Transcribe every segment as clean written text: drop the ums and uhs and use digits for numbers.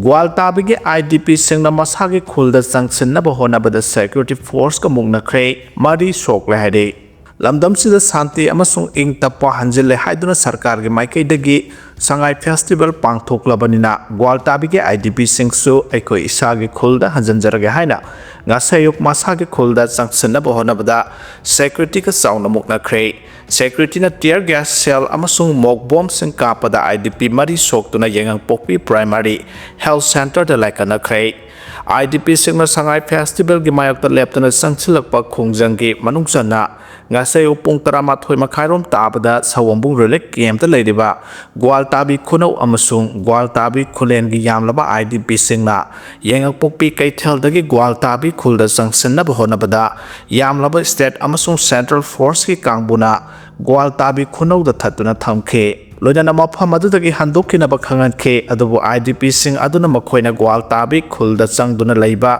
ग्वाल ताबी IDP सिंगना मसागे खुलदा संगसिननबा होनाबदा security force का मुंगनख्रे मरी सोकले हाइरे लमदमसिदा शांति अमसुंग इंग तप्पा हंजिले हाइदुना सरकार के माइकैदगी संगाई फेस्टिवल पांगथोक्लबनिना ग्वाल ताबी IDP सिंगसु अखोई इसागे खुलदा हंजनजरगे हाइना ngasayouk masage khulda sangsinaba honabada security ka sauna muknakre security na tear gas cell amasung mok bomb sing kapada IDP mari soktuna yengang pokpi primary health center da laikana kre IDP singna sangai festival gi mayakta leptana sangsilakpa khongjanggi manungsana ngasayo pung 12 makhairom tabada sawambung relic game ta leidiba gwal tabi khunau amasung gwal tabi khulen gi yamlaba IDP singna yengang pokpi kaithel dagi gwal tabi khulda sangsinaba honabada yamlaba state amasung central force ki kangbuna gwal tabi khunau da thatuna thamkhe loina mafam adudagi handokina bakhangan khe adubu IDP sing aduna makhoina gwal tabi khulda changduna leiba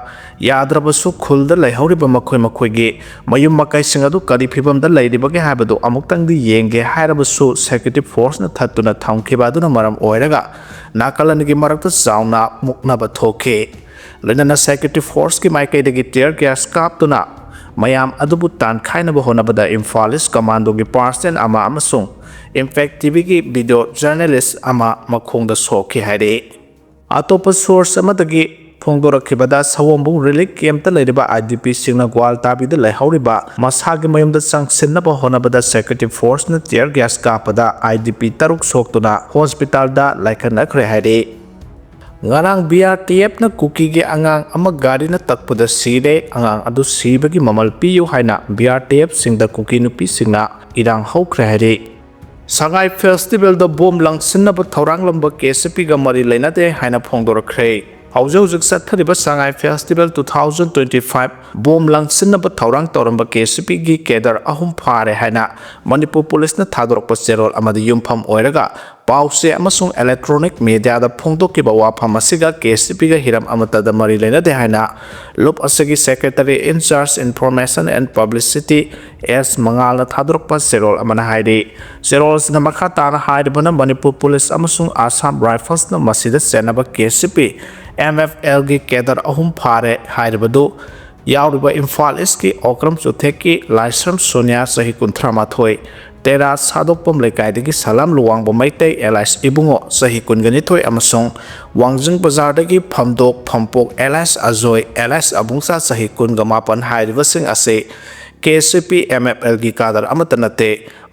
yadrabasu khulda leihoriba makhoi gi mayum makai sing adu kari phibam da leiribage habadu amuktang di yenge hairabasu security force na thatuna thamkhiba aduna maram oiraga nakalanigi marakta sauna muknaba thokhe loina security force ki maikaidagi tear gas kaptuna mayam adubu tan khainaba honabada Imphalis commando gi person ama amasung Impact TV की video journalist अमा मखोंग the सोखे हाइरे अतोप source अमदगी फोंदोरखिबदा सवोंबुंग relief camp ता लेरिबा IDP सिंगना ग्वाल ताबी the लेहौरिबा मसागे मयुम the संगसिनबा होनबदा secretary force न tier gas कापदा IDP तरुक सोक्तुना hospital दा लाइखनखरे हाइरे ngarang BRTF na Kuki ge angang ama gari na takpada sire angang adu sibagi mamal piyu haina BRTF singda Kuki nupi singna irang hokre haire Sangai festival da bom langsinna ba thorang lamba KCP ga mari leinate haina phongdorakre Haujau sathariba Sangai festival 2025 bom langsinna ba thorang toramba KCP gi kedar ahum phare haina Manipur police na thadorokpa serol amadi yumpham oiraga pause amasung electronic media da phongdokiba wafam asiga KCP ga hiram amata da mari leinate haina lup asagi secretary in charge information and publicity S mangal na thadorokpa serol amana hairi serols na makha tana hairibana Manipur police amasung Assam rifles na masida senaba KCP MFL gi kedar ahum phare hairibadu yauriba Imphalis ki okram chothe ki Laisram Sonia sahi 38 tera sadokpam lekaidagi salam luwangba maitai LS ibungo sahi 19 amasung wangjing bazar dagi phamdok phampok LS azoi LS abungsa sahi 19 hairiba sing ase KCP MFL gi kadar amatanate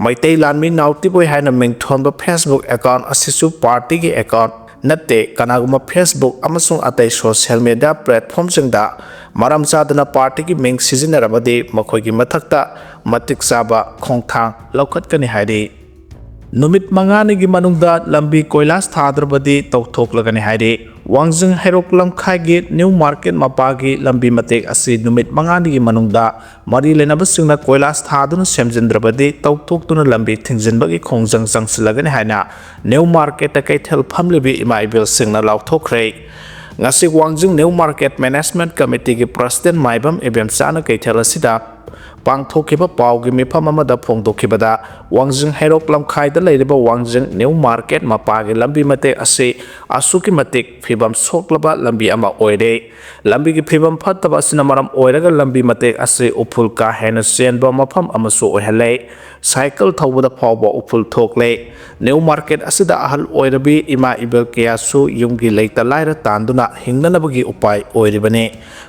maitai lanmi nauti boy haina mingthonba Facebook account asisu party gi account natte kanaguma Facebook amasung atai social media platform singda maram chadana party ki ming sizinarabadi makhoi gi mathakta matik saba khongthang lokhat kani hairi numit mangani gi manungda lambi koilas thadrabadi tawthoklagani hairi wangjing herok lamkhai gi new market mapagi lambi matek asi numit mangani gi manungda mari lenaba singna koilas thaduna semjendrabadi tawthoktuna lambi thingjinbagi khongjang sangsilagani haina new market ta kaithel phamlebi imaibil singna lauthokre ngasi wangjing new market management committee gi president maibam ebem sana kaithel asida pangthokiba paugi mifam amada phongdokhibada wangjing herok lamkhai da leiriba wangjing new market mapagi lambi mate ase asuki matik phibam soklaba lambi ama oire lambi gi phibam phattaba asina maram oiraga lambi mate ase upul ka hena senba mafam amasu oihale cycle thawbada phawba upul thokle new market asida ahal oirabi ima ibel kiasu yumgi leita laira tanduna hingnanabagi upai oiribane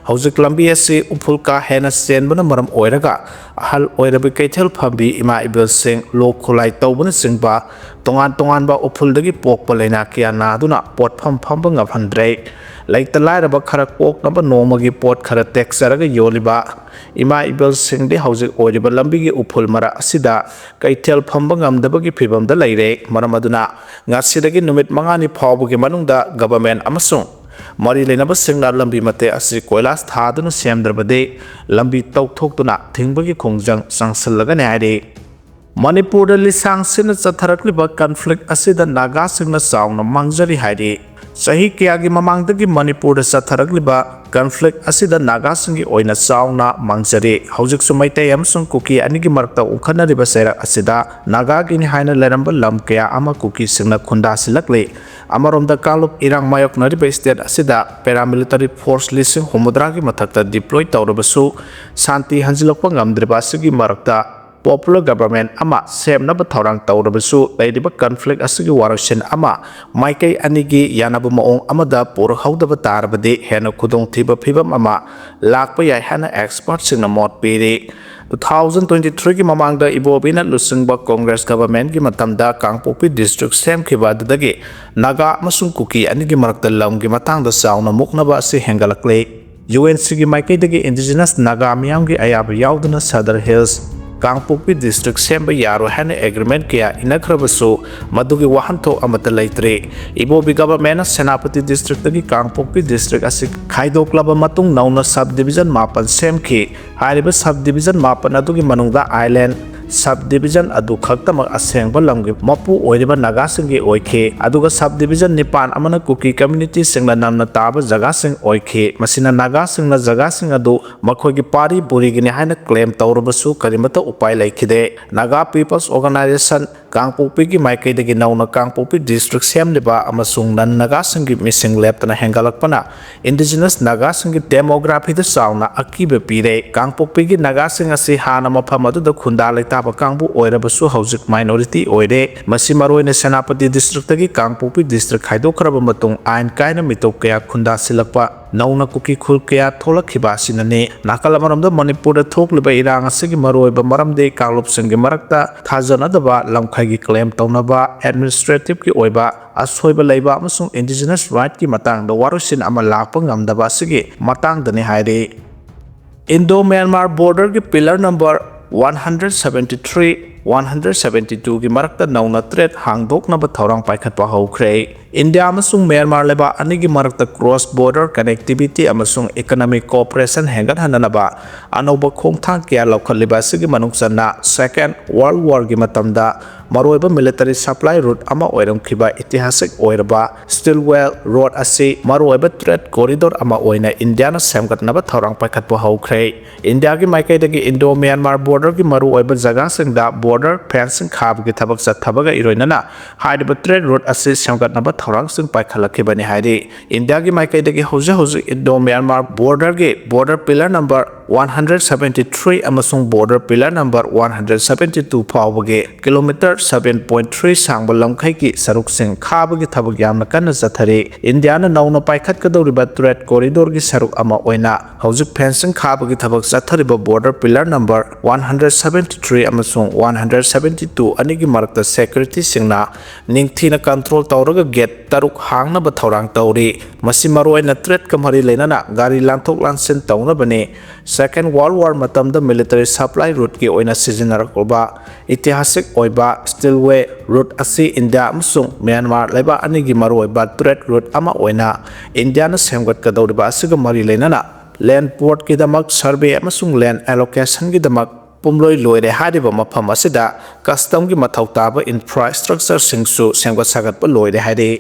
hojik lambi ase upul ka hena senbana maram oiraga ahal oirabi kaithel phambi ima ibel sing lok khulai tawbana singba tongan ba uphul dagi pokpa leina kya na duna pot phamba ngaphandre laita laira ba khara pok naba nomagi pot khara texaraga yoliba ima ibel sing de hojik oiriba lambi gi uphul mara asida kaithel phamba ngamdabagi phibam da leire maramaduna ngasidagi numit mangani phawbugi manungda government amasung mari lenaba singna lambi mate asi koilas thaduna semdrabade lambi tawthoktuna thingbagi khongjang sangsillaga ne haire Manipur da lisang sina chatharakliba conflict asida naga singna saungna mangjari haire Sahi kayagi mamangdagi Manipur satharagliba conflict asida Nagasingi oina sauna mangzari hojik sumaitay amsung Kuki anigi marakta ukhanariba sera asida Nagagi ni haina leramba lam kaya ama Kuki singna khunda silakli amaromda kalup irang mayok nariba state asida paramilitary force lising homudragi mathakta deploy tawrabasu santi hanjilokpa ngamdriba asigi marakta popular government ama semnaba thorang tawrabasu leidiba conflict asigi warashin ama maikai anigi yanaba maong amada pur haudaba tarbade hena khudong thiba phibam ama lakpa yai hana expert singna mot piri 2023 ki mamangda ibobina lusungba congress government ki matamda kangpopi district sem ki badagi naga amasung Kuki anigi marakta lam ki matangda sauna muknaba ase hengalakle UNC ki maikai dagi indigenous naga miyam ki ayaba yauduna Southern Hills Kangpopi district semba yaroi hana agreement kaya inakrabasu madugi wahanto amata leitre ibobi government senapati district dagi Kangpopi district asik khaidoklaba matung nauna subdivision mapan semki hariba subdivision mapan adugi manungda island subdivision adu khaktamak asengba lamgi mapu oiriba Nagasingi oike aduga subdivision nipan amana Kuki community singla namna taba jaga sing oike masina Nagasing na jaga sing adu makhogi pari burigini haina claim tawrabasu karimata upai laikhide Naga People's Organization Kangpopi ki maikai dagi nauna Kangpopi district semliba amasung nan Nagasingi missing leptana hengalakpana indigenous Nagasingi demography da sauna akibe pire Kangpopi ki Nagasing asi hana mafam adu da khunda taba kangbu oirabasu hojik minority oire masi maroina senapati district tagi Kangpopi district khaidokraba matung ain kaina mitok kaya khunda silakpa nauna Kuki khul kaya tholakhiba sinane nakalamaromda Manipur da thokliba irang asigi maroiba maramde kanglup singi marakta thajanadaba lamkhaigi claim tawnaba administrative ki oiba asoiba leiba amasung indigenous right ki matangda warusin ama lakpa ngamdaba asigi matangdani hairi Indo-Myanmar border ki pillar number 173 172 ki marakta nauna threat hangdoknaba thorang paikhatpa haukhre India amasung Myanmar leba anigi marakta cross border connectivity amasung economic cooperation hengat hananaba anoba khongthang kya laukhalliba sigi manungsanna second world war gi matamda maroiba military supply route ama oiram khiba itihasik oiraba stillwell road ase maroiba trade corridor ama oina India na semgatnaba thorang paikhatpa haukhre India gi maikai dagi Indo Myanmar border gi maroiba jaga singda border fencing khab gi thabak chathabaga iroinana haidiba trade route ase semgatnaba thorang sing paikhalakibani hairi India gi maikai dagi hoje Indo Myanmar border gi border pillar number 173 amasung border pillar number 172 phawbage kilometer 7.3 sangba lamkhai ki saruk sing khabagi thabak yamna kanna chathari India na nauna paikhat kadoriba trade corridor gi saruk ama oina hojik fencing khabagi thabak chathariba border pillar number 173 amasung 172 anigi marakta security singna ningthina control tawraga gate taruk hangna ba thorang tawri masi maroina trade kamari leinana gari lanthok lansin tawna bane Second World War matamda military supply route ki oina sizinarakoba itihasik oiba stillway route asi India amasung Myanmar leba anigi maroiba trade route ama oina India na semgat kadawriba asiga mari leinana land port ki damak survey amasung land allocation ki damak pumloi loire hariba mafam asida custom gi mathau taba infrastructure singsu semgat sagatpa loire hari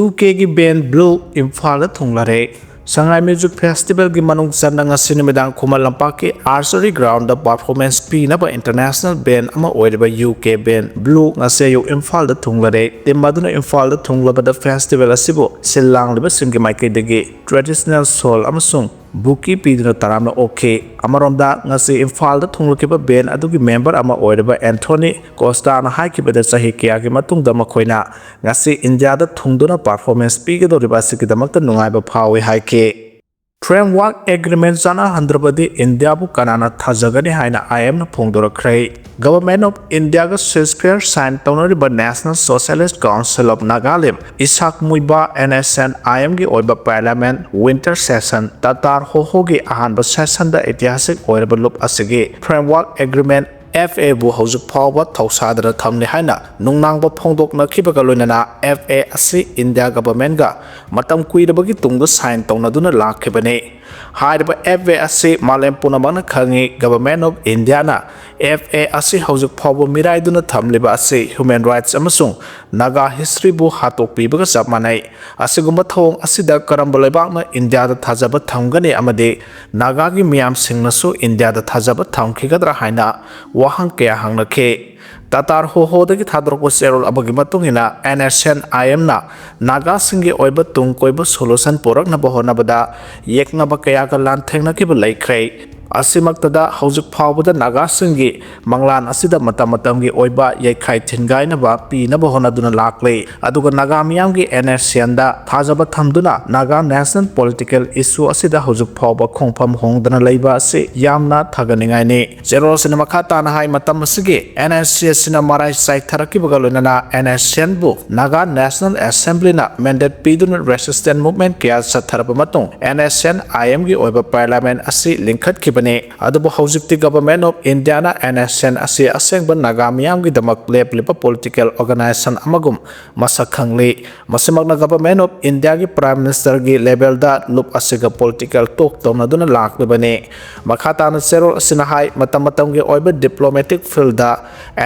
UK gi band blue Imphal da thunglare Shanghai Music Festival ki manung sanna ngasi nimidang Khumal Lampak ki archery ground da performance pinaba international band ama oiriba UK band Blue ngasi yo Imphal da thunglare temaduna Imphal da thunglaba da festival asibo silang liba singi maikai dagi traditional soul amasung buki piduna taramna okay amaromda ngasi Imphal da thunglakiba band adugi member ama oiriba Anthony Costa na haikiba da sahi kya ki matungda makhoina ngasi India da thungduna performance pigedoriba sikidamakta nungaiba phawi haike Framework Agreement Jana Handrabadi India bu kanana thajagani haina IM na phongdorakhrei Government of India ga ceasefire sign tawnariba National Socialist Council of Nagaland Isak Muiba NSN IM gi oiba Parliament Winter Session Tatar Hoho gi ahanba session da itihasik oiraba lup asigi Framework Agreement FA bu hojik phawba thausadra thamni haina nungnangba phongdokna khibaga loinana FA asi India government ga matam kuirabagi tungda sign tawnaduna lakhibane haiba FA asi malem punamana khangi Government of India na FA asi hojik phabu mirai duna thamliba asi human rights amasung naga history bu hatokpi baga chap manai asigumba thong asida karamba leibakna India da thajaba thamgani amade naga gi miyam singnasu India da thajaba thamkhigadra haina wahang kya hangnakhe Tatar ho dagi thadroko serol abagi matungina NSN IM na naga singi oiba tung koiba solution porak na bahona bada yekna ba kaya ka lan thengna ki ba laikrai asimaktada hojik phawbada naga singi manglan asida matam gi oiba yaikhai thingai na ba pi na bahona duna lakle aduga naga miyam gi NSN da thajaba thamduna naga national political issue asida hojik phawba khongpham hongdana leiba ase yamna thaganingai ne zero cinema khata na hai matam asigi NSN sina marai sai tharaki bagalona NSN bu naga national assembly na mandate piduna resistance movement kya satharaba matung NSN IM gi oiba parliament asi linkhat bane adubu hojikti government of India na NSN asi asengba naga miyam gi damak leplipa political organization amagum masak khangli masimagna government of India gi prime minister gi level da lup asiga political talk tawna duna laklibane makhata na serol asina hai matam gi oiba diplomatic field da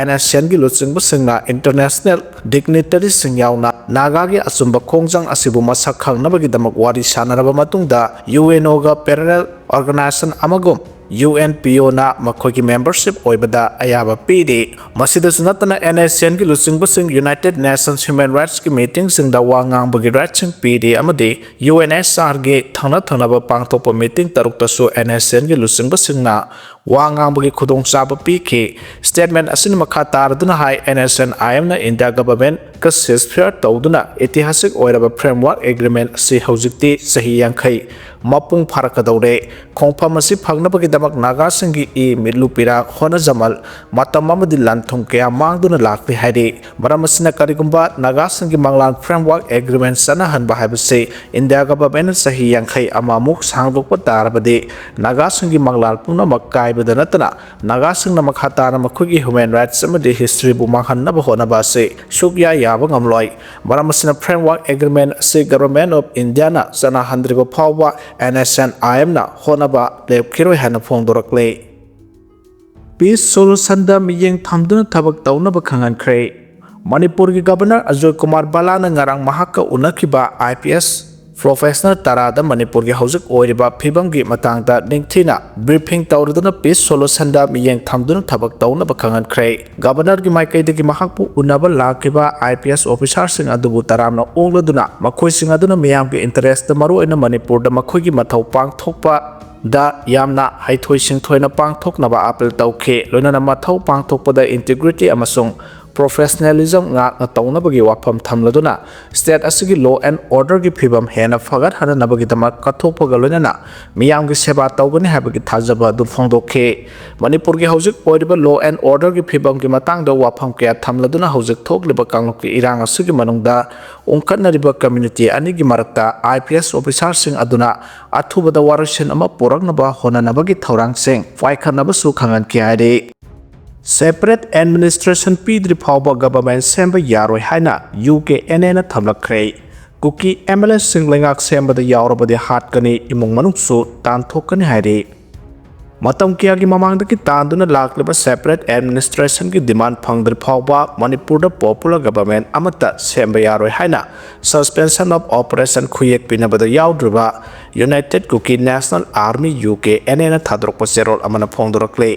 NSN gi luchingba singna international dignitaries sing yauna naga gi asumba khongjang asibu masak khangnaba gi damak wari sanaraba matungda UNO ga parallel organization amagum UNPO na makhogi membership oibada ayaba pidi masida sunatana NSN gi luchingba sing United Nations Human Rights ki meeting sing da wangang bagi rights sing pidi amade UNHCR ge thana ba pangthopa meeting tarukta su NSN gi luchingba sing na wangang bagi khudong chaba piki statement asin makha tarduna hai NSN IM na India government ka ceasefire tawduna ऐतिहासिक ओइरबा framework agreement si hojikti sahi yankhai mapung pharakadore khongpham asi phagnabagi damak naga singi e milupira khona jamal matam amadi lanthong kya mangduna lakli hairi maramasina karigumba naga singi manglan framework agreement sana hanba haibase India government sahi yankhai amamuk sanglokpa tarabade naga singi manglan puna makai badanatana naga singna makhata na makhugi human rights amadi history bu manghanna ba hona ba se shukya yaba ngamloi maramasina framework agreement se government of India na sana handriba phawba NSN IM na honaba lepkhiroi hana phongdorakle peace solution da miyeng thamduna thabak tawnaba khangankhre Manipur gi governor Ajoy Kumar Bala na ngarang mahakka unakhiba IPS professional tarada Manipur gi hojik oiriba phibam gi matangda ningthina briefing tawrduna peace solution da miyeng thamduna thabak tawnaba khangankhre governor gi maikaidagi mahakpu unaba lakiba IPS officer sing adubu taramna ongladuna makhoi sing aduna miyam gi interest da maru ina Manipur da makhoi gi mathau pangthokpa da yamna haithoi singthoina pangthoknaba appeal tawkhe loinana mathau pangthokpada integrity amasung professionalism nga tawnabagi wafam thamladuna state asigi law and order gi phibam hena fagat hana nabagi dama kathokpaga loinana miyam gi seba tawgani habagi thajaba du phongdokhe Manipur gi hojik oiriba law and order gi phibam gi matang da wafam kya thamladuna hojik thokliba kanglok gi irang asigi manungda ongkatnariba community ani gi marakta IPS officer sing aduna athubada warashin ama poraknaba honanabagi thaurang sing faikhanaba su khangan kyare Separate administration pidri phawba government semba yaroi haina UKNA na thamlakhrei Kuki MLA singlengak semba da yaurabadi hatkani imung manungsu tanthokani hairi matam kya gi mamang da ki tanduna lakleba separate administration ki demand phangdri phawba Manipur da popular government amata semba yaroi haina suspension of operation khuyek pinabada yaudriba United Kuki National Army UKNA na thadrokpa serol amana phongdorakle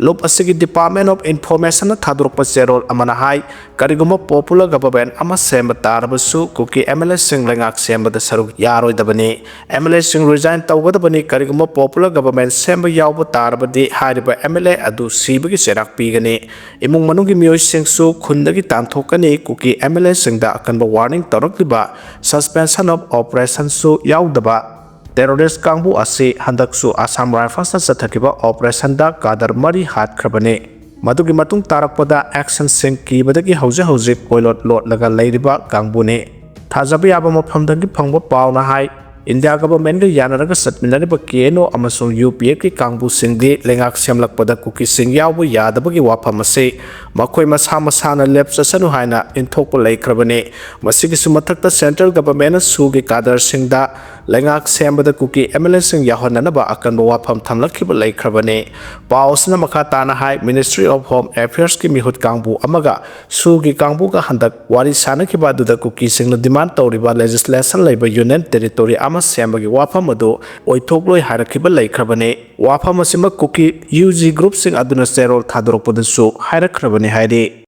Loop asigi Department of Information na thadrokpa serol amana hai kariguma popular government ama semba tarabasu Kuki MLA sing lengak semba da saruk yaroi dabani MLA sing resign tawgadabani kariguma popular government semba yawba tarabadi hariba MLA adu sibagi serak pigani imung manungi miyoi sing su khundagi tanthokani Kuki MLA sing da akanba warning tarakliba suspension of operation su yawdaba terrorist kangbu asi handaksu Assam Rifles na sathakiba operation da kadar mari hat khrabane madugi matung tarakpada action sing kibadagi hauze koilot lot laga leiriba kangbu ne thajabi aba maphamdagi phangba pauna hai India government yanaraga satminariba KNO amasung UPF ki kangbusingdi lengak semlakpada Kuki sing yawbu yadabagi wafam ase makhoi masa masana lepsasanu haina inthokpa laikhrabani masigi sumathakta central government sugi kadar singda lengak sembada Kuki MLA sing yahonanaba akanba wafam thamlakhiba laikhrabani pausna makha tana hai Ministry of Home Affairs ki mihut kangbu amaga sugi kangbu ka handak wari sanakhiba duda Kuki sing demand tawriba legislation laiba union territory ama sembagi wafam adu oithokloi harakhiba laikhrabani wafam asima Kuki UG group sing aduna serol thadorokpadasu hairakrabani hairi